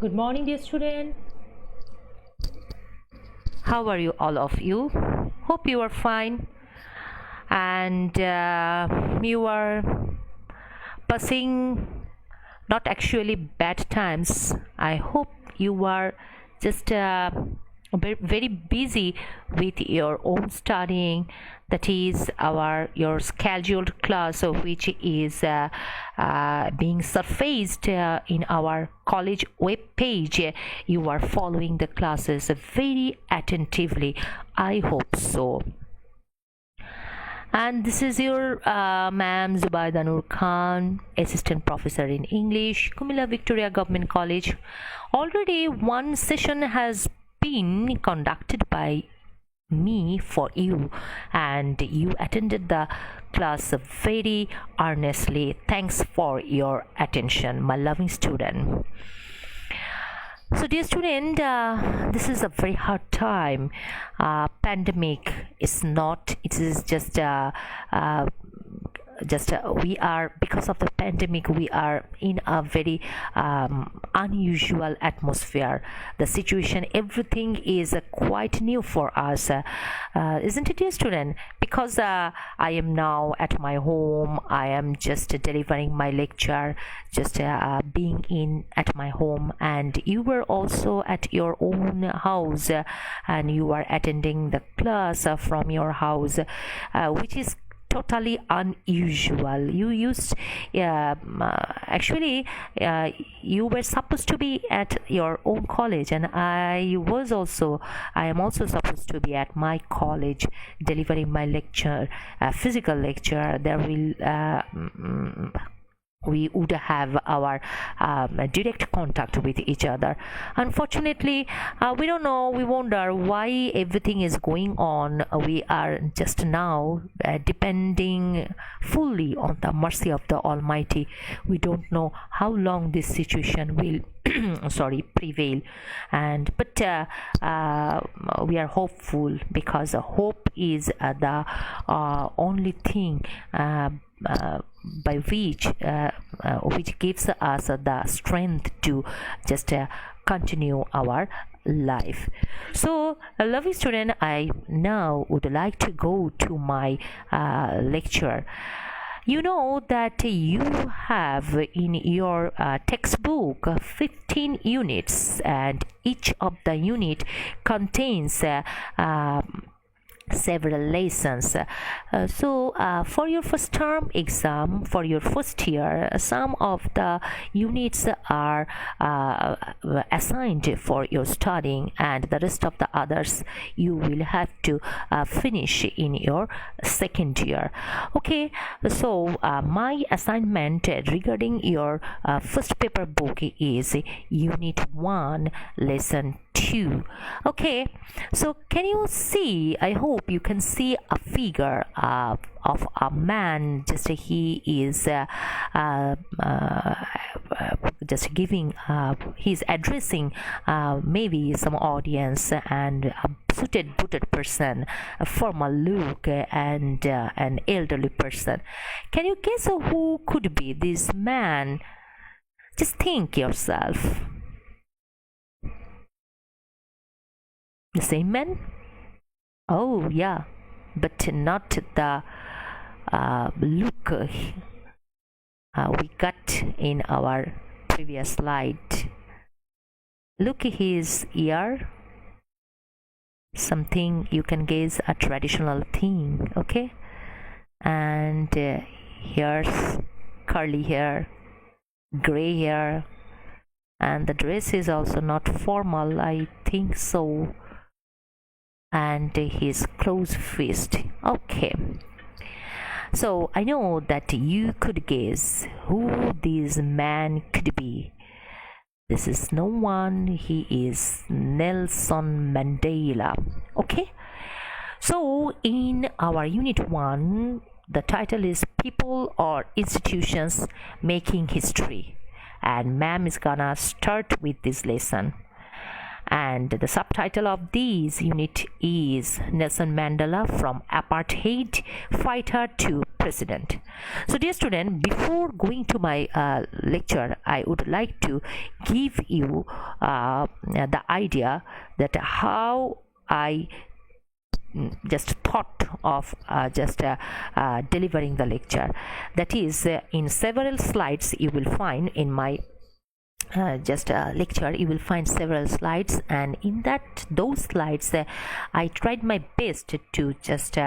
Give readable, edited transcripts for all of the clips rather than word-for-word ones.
Good morning, dear student. How are you, all of you? Hope you are fine and you are passing not actually bad times. I hope you are just very busy with your own studying. That is your scheduled class, which is being surfaced in our college web page. You are following the classes very attentively. I hope so. And this is your ma'am Zubaida Nur Khan, assistant professor in English, Kumila Victoria Government College. Already one session has been conducted by me for you, and you attended the class very earnestly. Thanks for your attention, my loving student. So, dear student, this is a very hard time. Pandemic is not. It is just we are, because of the pandemic, we are in a very unusual atmosphere. The situation, everything is quite new for us, isn't it, dear student? Because I am now at my home, I am just delivering my lecture, just being in at my home, and you were also at your own house, and you are attending the class from your house, which is totally unusual. Actually, you were supposed to be at your own college, and I am also supposed to be at my college delivering my lecture, physical lecture. We would have our direct contact with each other. Unfortunately, we don't know, we wonder why everything is going on. We are just now depending fully on the mercy of the Almighty. We don't know how long this situation will prevail, but we are hopeful, because hope is the only thing by which gives us the strength to just continue our life. So, lovely student, I now would like to go to my lecture. You know that you have in your textbook 15 units, and each of the unit contains several lessons. So for your first term exam, for your first year, some of the units are assigned for your studying, and the rest of the others you will have to finish in your second year. Okay, so my assignment regarding your first paper book is unit 1, lesson 2. Okay, so can you see, I hope you can see a figure of a man. Just he is just giving he's addressing maybe some audience, and a suited booted person, a formal look, and an elderly person. Can you guess who could be this man? Just think yourself. The same man? Oh, yeah, but not the look we got in our previous slide. Look his ear. Something you can guess, a traditional thing, okay? And here's curly hair, gray hair, and the dress is also not formal, I think so. And his closed fist. Okay, so I know that you could guess who this man could be. This is no one, he is Nelson Mandela. Okay, so in our unit 1, the title is People or Institutions Making History, and ma'am is gonna start with this lesson. And the subtitle of this unit is Nelson Mandela, from apartheid fighter to president. So dear student, before going to my lecture, I would like to give you the idea that how I just thought of delivering the lecture. That is, in several slides you will find in my lecture, you will find several slides, and in those slides I tried my best to just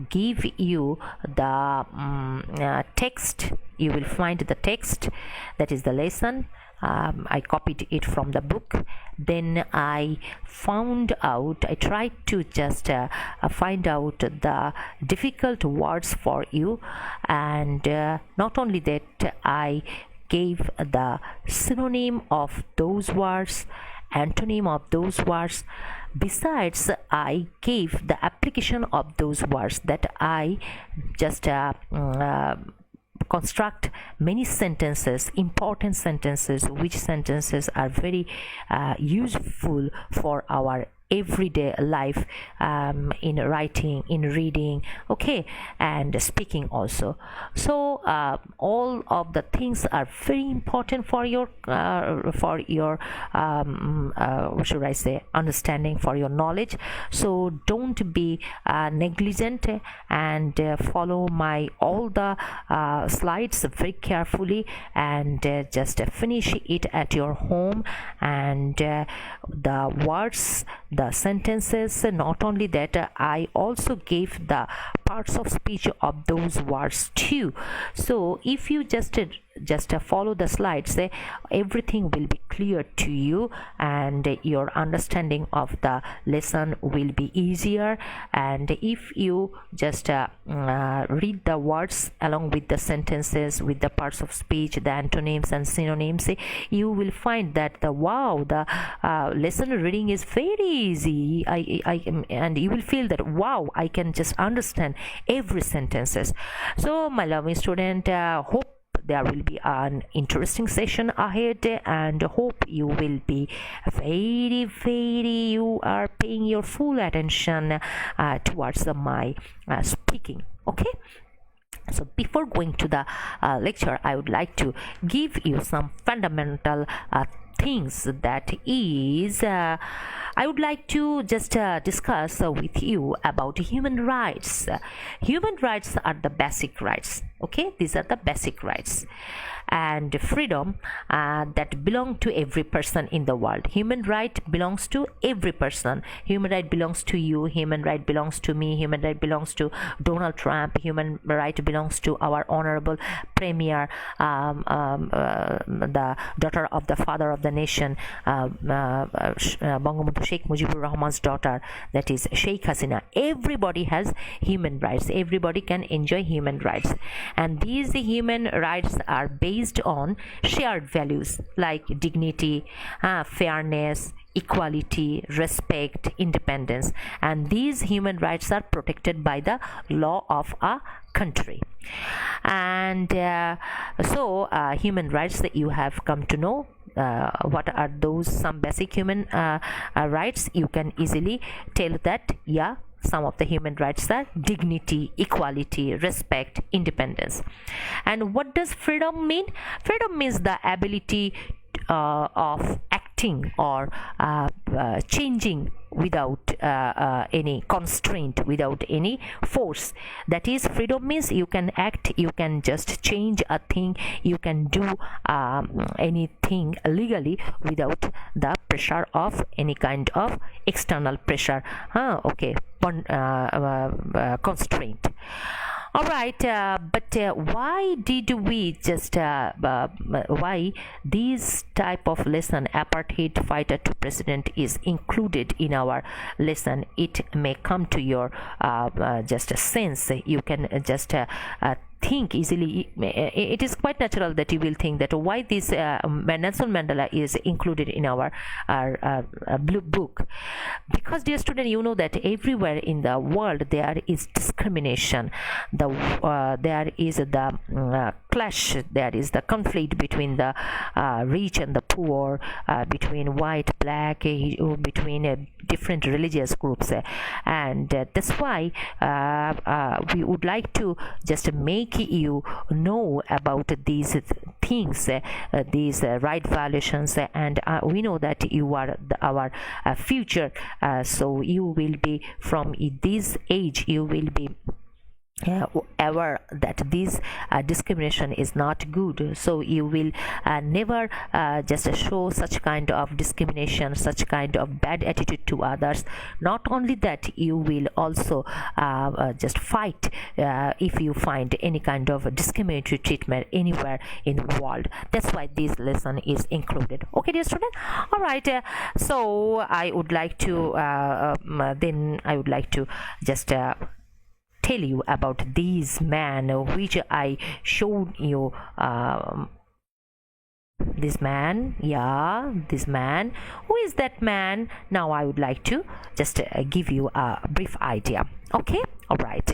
give you the text. You will find the text, that is the lesson. I copied it from the book. Then I tried to just find out the difficult words for you, and not only that, I gave the synonym of those words, antonym of those words. Besides, I gave the application of those words, that I just construct many sentences, important sentences, which sentences are very useful for our everyday life, in writing, in reading, okay, and speaking also. So all of the things are very important for your what should I say, understanding, for your knowledge. So don't be negligent, and follow my all the slides very carefully, and just finish it at your home. And the words, the sentences, not only that, I also gave the parts of speech of those words too. So if you just follow the slides, everything will be clear to you, and your understanding of the lesson will be easier. And if you just read the words along with the sentences, with the parts of speech, the antonyms and synonyms, you will find that the lesson reading is very easy. And you will feel that, wow, I can just understand every sentences. So my loving student, hope there will be an interesting session ahead, and hope you will be you are paying your full attention towards my speaking, okay. So before going to the lecture, I would like to give you some fundamental things. That is, I would like to just discuss with you about human rights. Human rights are the basic rights, okay. These are the basic rights and freedom that belong to every person in the world. Human right belongs to every person. Human right belongs to you. Human right belongs to me. Human right belongs to Donald Trump. Human right belongs to our honorable premier, the daughter of the father of the nation, Bangabandhu Sheikh Mujibur Rahman's daughter, that is Sheikh Hasina. Everybody has human rights. Everybody can enjoy human rights, and these human rights are based on shared values like dignity, fairness, equality, respect, independence, and these human rights are protected by the law of a country. And so human rights that you have come to know, what are those some basic human rights. You can easily tell that, yeah, some of the human rights are dignity, equality, respect, independence. And what does freedom mean? Freedom means the ability of acting or changing without any constraint, without any force. That is, freedom means you can act, you can just change a thing, you can do anything legally without the pressure of any kind of external pressure, constraint. All right, but why did we just why this type of lesson, apartheid fighter to president, is included in our lesson? It may come to your just a sense. You can just think easily, it is quite natural that you will think that why this Nelson Mandela is included in our blue book. Because, dear student, you know that everywhere in the world there is discrimination. There is the clash, there is the conflict between the rich and the poor, between white, black, between different religious groups, and that's why we would like to just make you know about these things, these right violations, and we know that you are our future, so you will be from this age, you will be aware that this discrimination is not good, so you will never just show such kind of discrimination, such kind of bad attitude to others. Not only that, you will also just fight if you find any kind of discriminatory treatment anywhere in the world. That's why this lesson is included. Okay, dear student. All right, so I would like to just tell you about this man which I showed you. This man, who is that man? Now I would like to just give you a brief idea. Okay, all right.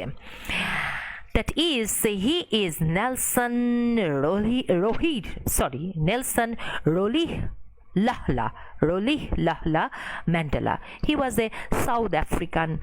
That is, he is Nelson Rolihlahla Mandela. He was a South African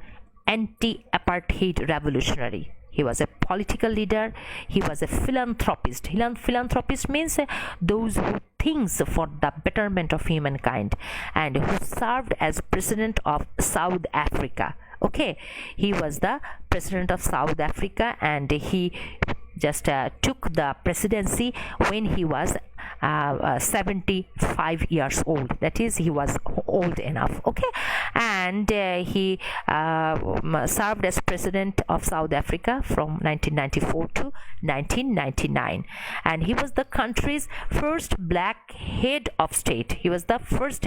anti-apartheid revolutionary. He was a political leader. He was a philanthropist. Philanthropist means those who thinks for the betterment of humankind, and who served as president of South Africa. Okay, he was the president of South Africa, and he just took the presidency when he was 75 years old. That is, he was old enough. Okay, and he served as president of South Africa from 1994 to 1999, and he was the country's first black head of state. He was the first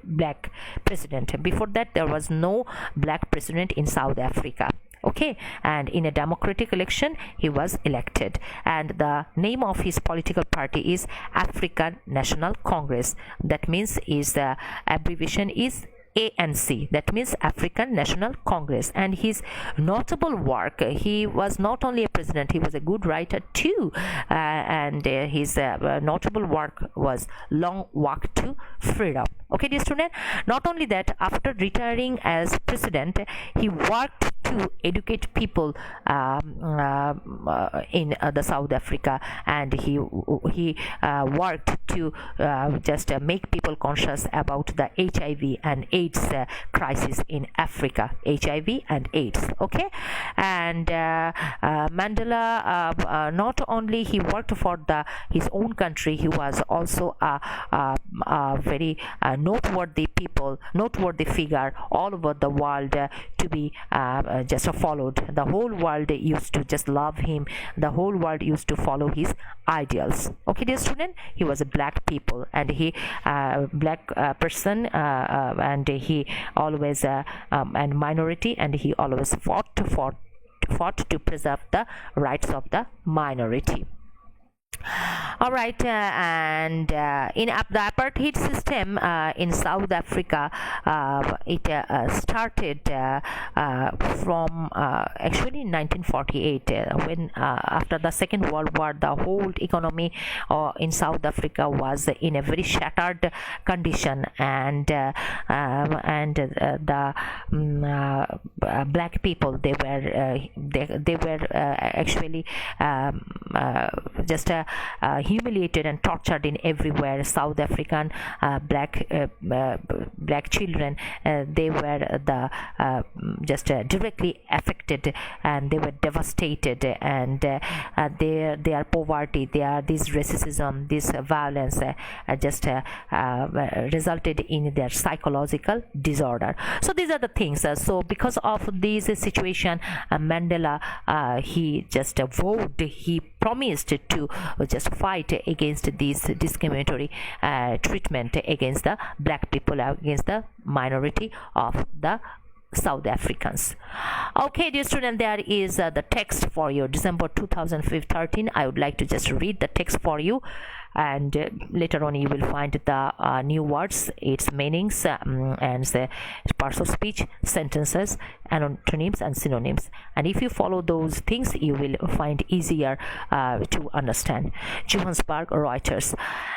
black president. Before that, there was no black president in South Africa. Okay, and in a democratic election he was elected, and the name of his political party is African National Congress. That means is the abbreviation is ANC, that means African National Congress. And his notable work, he was not only a president, he was a good writer too, and his notable work was Long Walk to Freedom. Okay, dear student, not only that, after retiring as president, he worked to educate people in the South Africa, and he worked to just make people conscious about the HIV and AIDS crisis in Africa. HIV and AIDS. Okay, and Mandela not only he worked for his own country, he was also a very noteworthy figure all over the world, to be just followed. The whole world used to just love him. The whole world used to follow his ideals. Okay, dear student, he was a black people, and he black person, and he always and minority, and he always fought to preserve the rights of the minority. All right, in the apartheid system in South Africa, it started from actually in 1948, when after the Second World War, the whole economy in South Africa was in a very shattered condition, and the black people, they were actually just humiliated and tortured in everywhere. South African black children, they were just directly affected, and they were devastated, and their poverty, this racism, this violence just resulted in their psychological disorder. So these are the things. So because of this situation, Mandela, he just vowed, he promised to just fight against this discriminatory treatment against the black people, against the minority of the South Africans. Okay, dear student, there is the text for you, December 2013. I would like to just read the text for you, and later on you will find the new words, its meanings, and the parts of speech, sentences, antonyms and synonyms. And if you follow those things, you will find easier to understand. Johannesburg, Reuters.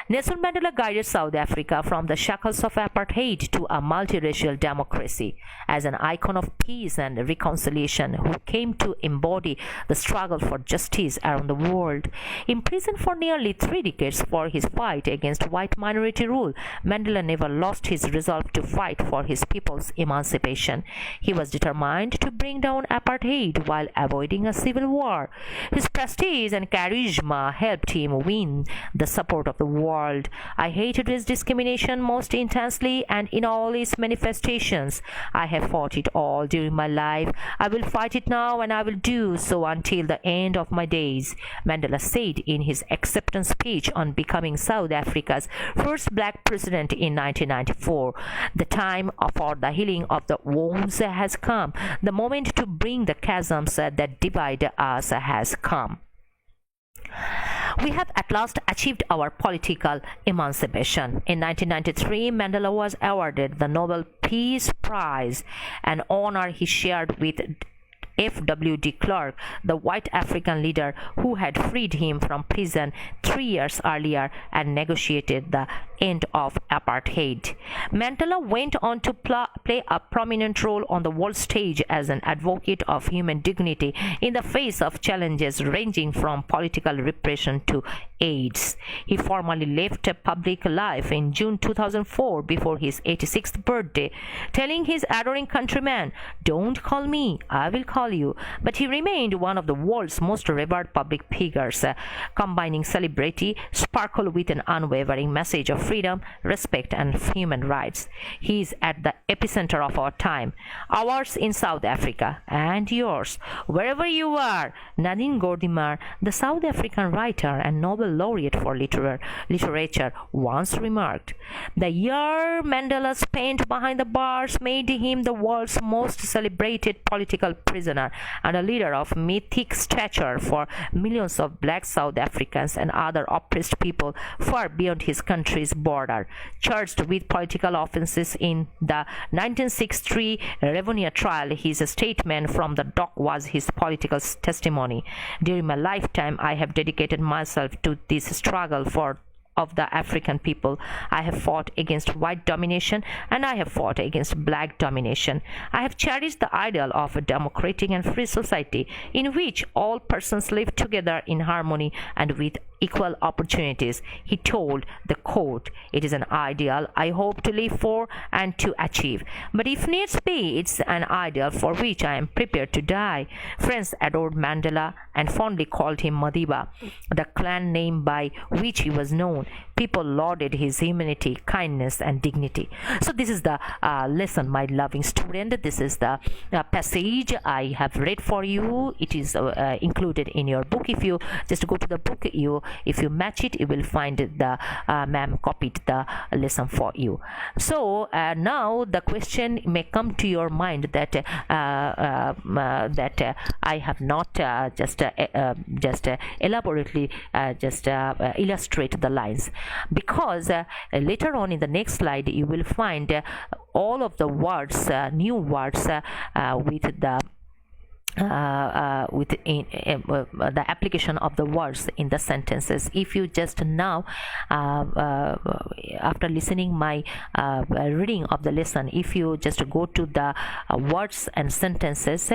Nelson Mandela guided South Africa from the shackles of apartheid to a multiracial democracy. As an icon of peace and reconciliation who came to embody the struggle for justice around the world. Imprisoned for nearly 3 decades for his fight against white minority rule, Mandela never lost his resolve to fight for his people's emancipation. He was determined to bring down apartheid while avoiding a civil war. His prestige and charisma helped him win the support of the world. I hated his discrimination most intensely and in all its manifestations. I have fought it all during my life. I will fight it now, and I will do so until the end of my days, Mandela said in his acceptance speech on becoming South Africa's first black president in 1994. The time for the healing of the wounds has come. The moment to bring the chasms that divide us has come. We have at last achieved our political emancipation. In 1993, Mandela was awarded the Nobel Peace Prize, an honor he shared with F.W. de Klerk, the white African leader who had freed him from prison 3 years earlier and negotiated the end of apartheid. Mandela went on to play a prominent role on the world stage as an advocate of human dignity in the face of challenges ranging from political repression to AIDS. He formally left public life in June 2004 before his 86th birthday, telling his adoring countrymen, "Don't call me, I will call you." But he remained one of the world's most revered public figures, combining celebrity sparkle with an unwavering message of freedom, respect, and human rights. He is at the epicenter of our time, ours in South Africa, and yours, wherever you are. Nadine Gordimer, the South African writer and Nobel laureate for literature, once remarked, "The year Mandela spent behind the bars made him the world's most celebrated political prisoner and a leader of mythic stature for millions of black South Africans and other oppressed people far beyond his country's border." Charged with political offenses in the 1963 Rivonia trial, his statement from the dock was his political testimony. "During my lifetime, I have dedicated myself to this struggle of the African people. I have fought against white domination and I have fought against black domination. I have cherished the ideal of a democratic and free society in which all persons live together in harmony and with equal opportunities," he told the court. "It is an ideal I hope to live for and to achieve. But if needs be, it's an ideal for which I am prepared to die." Friends adored Mandela and fondly called him Madiba, the clan name by which he was known. People lauded his humanity, kindness, and dignity. So this is the lesson, my loving student. This is the passage I have read for you. It is included in your book. If you just go to the book, if you match it, you will find the ma'am copied the lesson for you. So now the question may come to your mind that I have not just elaborately illustrate the lines, because later on in the next slide you will find all of the words, new words with the the application of the words in the sentences. If you just now after listening my reading of the lesson, if you just go to the words and sentences,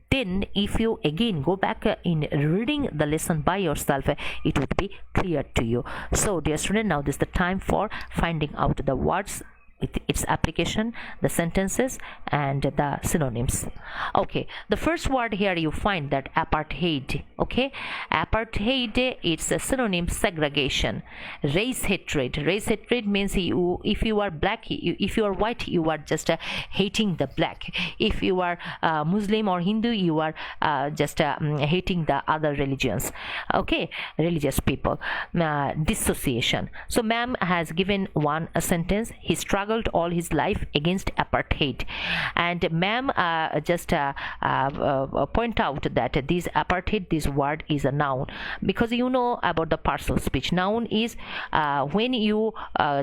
then if you again go back in reading the lesson by yourself, it would be clear to you. So dear student, now this is the time for finding out the words with its application, the sentences, and the synonyms. Okay, the first word here you find that apartheid. Okay, apartheid, it's a synonym segregation. Race hatred. Race hatred means if you are black, if you are white, you are just hating the black. If you are Muslim or Hindu, you are just hating the other religions. Okay, religious people. Dissociation. So ma'am has given one sentence. He struggled struggled all his life against apartheid. And ma'am just point out that this apartheid, this word is a noun, because you know about the parcel speech. Noun is when you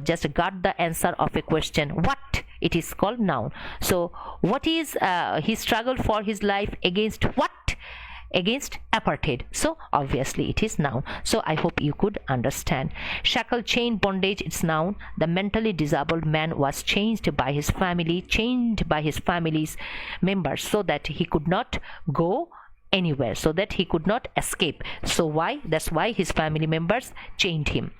just got the answer of a question, what, it is called noun. So what is he struggled for his life against what? Against apartheid. So obviously it is noun. So I hope you could understand. Shackle, chain, bondage, it's noun. The mentally disabled man was chained by his family's members so that he could not go anywhere, so that he could not escape. So why? That's why his family members chained him.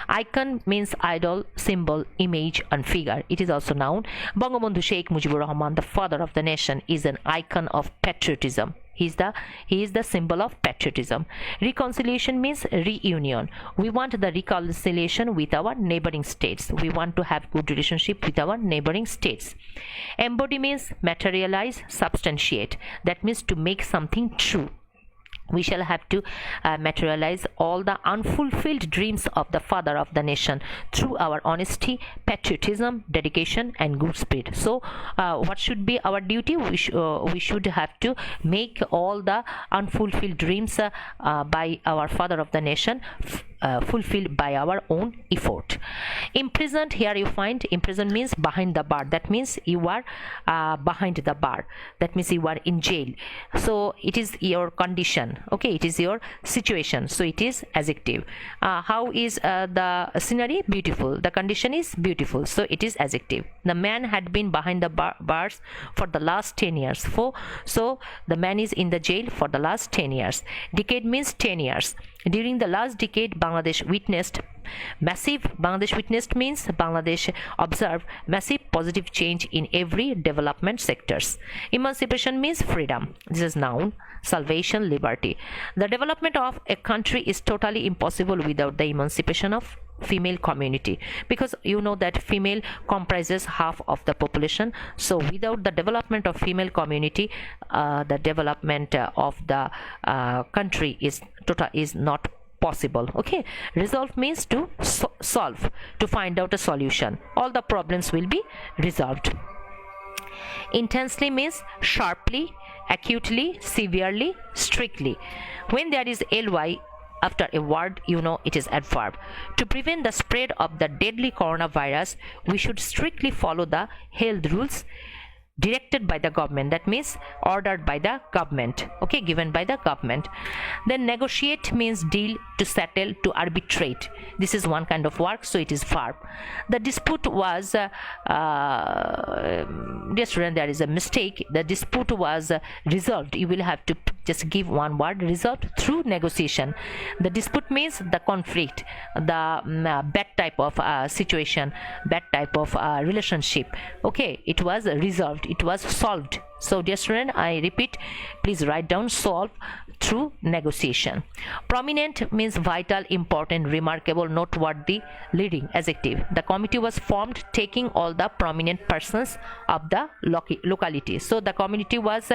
Icon means idol, symbol, image, and figure. It is also noun. Bangabandhu Sheikh Mujibur Rahman, the father of the nation, is an icon of patriotism. He is the symbol of patriotism. Reconciliation means reunion. We want the reconciliation with our neighboring states. We want to have good relationship with our neighboring states. Embody means materialize, substantiate. That means to make something true. We shall have to materialize all the unfulfilled dreams of the father of the nation through our honesty, patriotism, dedication, and good spirit. So what should be our duty? We should have to make all the unfulfilled dreams by our father of the nation fulfilled by our own effort. Imprisoned, here you find imprisoned means behind the bar. That means you are behind the bar. That means you are in jail. So it is your condition. Okay, it is your situation. So it is adjective. How is the scenery? Beautiful. The condition is beautiful. So it is adjective. The man had been behind the bars for the last 10 years. So the man is in the jail for the last 10 years. Decade means 10 years. During the last decade, Bangladesh witnessed means Bangladesh observed massive positive change in every development sectors. Emancipation means freedom. This is noun. Salvation, liberty. The development of a country is totally impossible without the emancipation of female community, because you know that female comprises half of the population. So without the development of female community, the development of the country is not possible. Okay, resolve means to solve, to find out a solution. All the problems will be resolved. Intensely means sharply, acutely, severely, strictly. When there is ly after a word, you know it is adverb. To prevent the spread of the deadly coronavirus, we should strictly follow the health rules directed by the government. That means ordered by the government. Okay, given by the government. Then negotiate means deal, to settle, to arbitrate. This is one kind of work, so it is verb. The dispute was dear student, there is a mistake. The dispute was resolved. You will have to just give one word, resolved through negotiation. The dispute means the conflict, the bad type of situation, bad type of relationship. Okay, it was resolved, it was solved. So dear student, I repeat, please write down solve through negotiation. Prominent means vital, important, remarkable, noteworthy, leading, adjective. The committee was formed taking all the prominent persons of the locality. So the committee was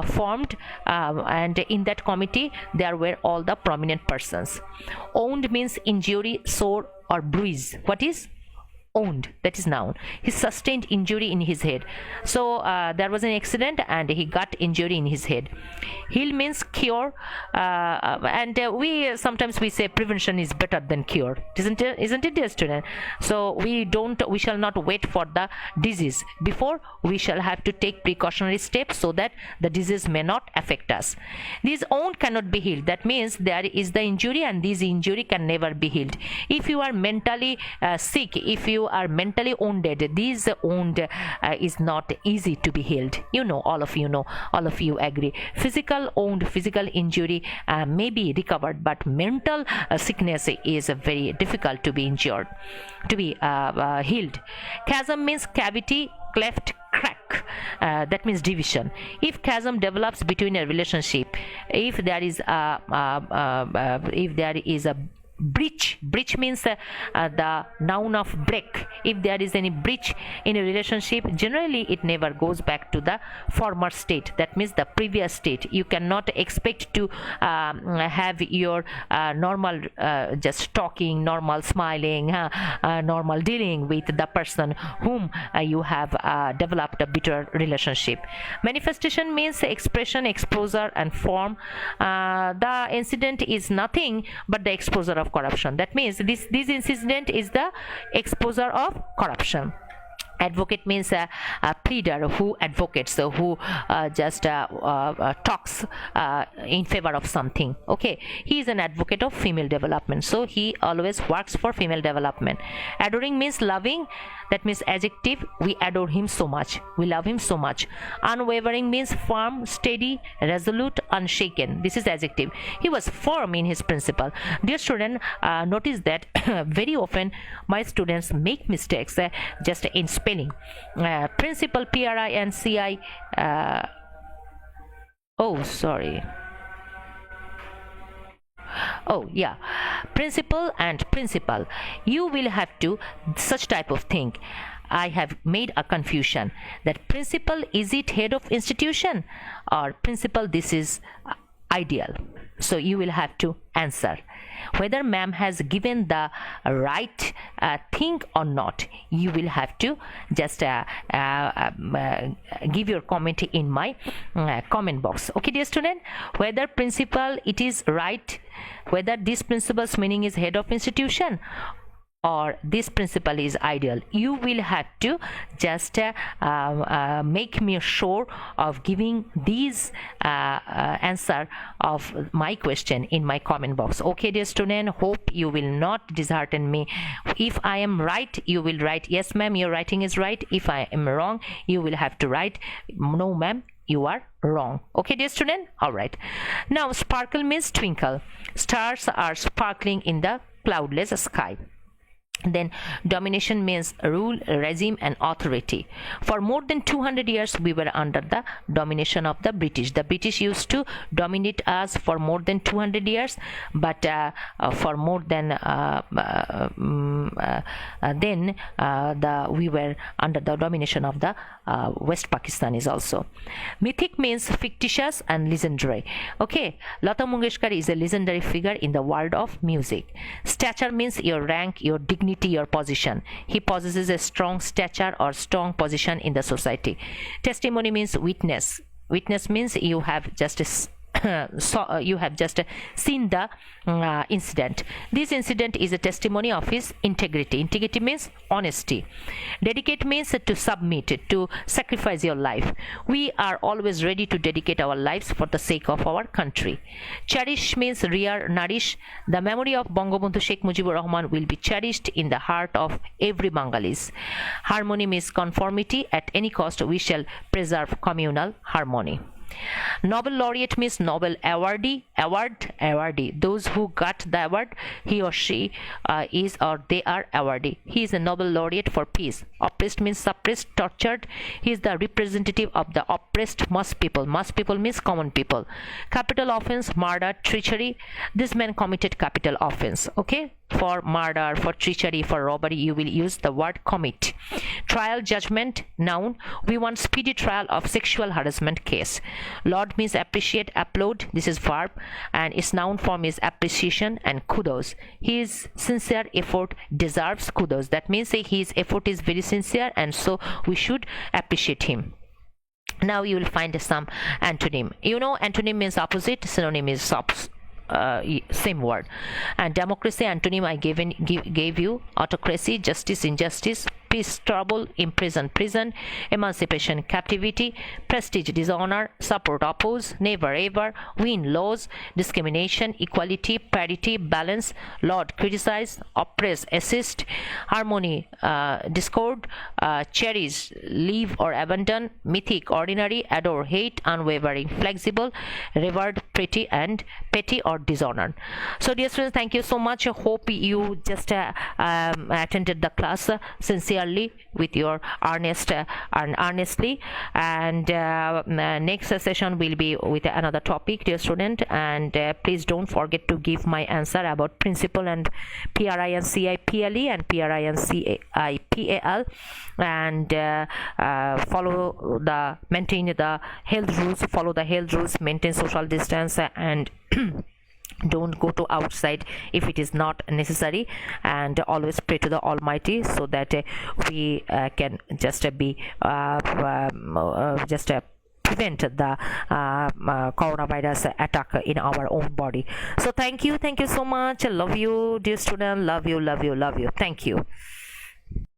formed and in that committee there were all the prominent persons. Owned means injury, sore, or bruise. What is owned? That is noun. He sustained injury in his head. So there was an accident and he got injury in his head. Heal means cure, and we sometimes we say prevention is better than cure, isn't it, dear student? So we shall not wait for the disease. Before, we shall have to take precautionary steps so that the disease may not affect us. This owned cannot be healed. That means there is the injury and this injury can never be healed. If you are mentally sick, if you are mentally wounded, this wound is not easy to be healed. All of you agree. Physical wound, physical injury may be recovered, but mental sickness is very difficult to be injured, to be healed. Chasm means cavity, cleft, crack. That means division. If chasm develops between a relationship, if there is a breach means the noun of break. If there is any breach in a relationship, generally it never goes back to the former state, that means the previous state. You cannot expect to have your normal just talking, normal smiling, normal dealing with the person whom you have developed a bitter relationship. Manifestation means expression, exposure and form. The incident is nothing but the exposure of corruption. That means this incident is the exposure of corruption. Advocate means a pleader who advocates, so who just talks in favor of something. Okay, he is an advocate of female development, so he always works for female development. Adoring means loving. That means adjective, we adore him so much, we love him so much. Unwavering means firm, steady, resolute, unshaken. This is adjective. He was firm in his principle. Dear student, notice that very often my students make mistakes just in spelling. Principal, PRINCI. Oh, sorry. Oh yeah, principal and principal, you will have to such type of thing. I have made a confusion that principal, is it head of institution, or principal, this is ideal. So you will have to answer whether ma'am has given the right thing or not. You will have to just give your comment in my comment box. Okay dear student, whether principal it is right, whether this principal's meaning is head of institution or this principle is ideal, you will have to just make me sure of giving these answer of my question in my comment box. Okay dear student, hope you will not dishearten me. If I am right, you will write yes ma'am, your writing is right. If I am wrong, you will have to write no ma'am, you are wrong. Okay dear student, all right. Now sparkle means twinkle. Stars are sparkling in the cloudless sky. Then domination means rule, regime and authority. For more than 200 years we were under the domination of the British. The British used to dominate us for more than 200 years, but for more than we were under the domination of the West Pakistanis also. Mythic means fictitious and legendary. Okay, Lata Mangeshkar is a legendary figure in the world of music. Stature means your rank, your dignity, your position. He possesses a strong stature or strong position in the society. Testimony means witness. Witness means you have just you have just seen the incident. This incident is a testimony of his integrity. Integrity means honesty. Dedicate means to submit, to sacrifice your life. We are always ready to dedicate our lives for the sake of our country. Cherish means rear, nourish. The memory of Bangabandhu Sheikh Mujibur Rahman will be cherished in the heart of every Bengalis. Harmony means conformity. At any cost we shall preserve communal harmony. Nobel laureate means Nobel awardee. Those who got the award, he or she is or they are awardee. He is a Nobel laureate for peace. Oppressed means suppressed, tortured. He is the representative of the oppressed mass people. Mass people means common people. Capital offense, murder, treachery. This man committed capital offense. Okay, for murder, for treachery, for robbery, you will use the word commit. Trial, judgment, noun. We want speedy trial of sexual harassment case. Laud means appreciate, applaud. This is verb, and its noun form is appreciation and kudos. His sincere effort deserves kudos. That means his effort is very sincere, and so we should appreciate him. Now you will find some antonym. You know, antonym means opposite, synonym is same word. And democracy antonym I gave you: autocracy, justice, injustice, peace, trouble, imprison, prison, emancipation, captivity, prestige, dishonor, support, oppose, never, ever, win, lose, discrimination, equality, parity, balance, laud, criticize, oppress, assist, harmony, discord, cherish, leave or abandon, mythic, ordinary, adore, hate, unwavering, flexible, revered, pretty and petty or dishonored. So dear students, thank you so much. I hope you just attended the class sincerely. sincerely, with your earnestly. And next session will be with another topic, dear student. And please don't forget to give my answer about principle and PRINCIPLE and PRINCIPAL, and maintain the health rules, follow the health rules, maintain social distance, and don't go to outside if it is not necessary, and always pray to the Almighty so that we can just prevent the coronavirus attack in our own body. So thank you so much. Love you, dear student. Love you. Thank you.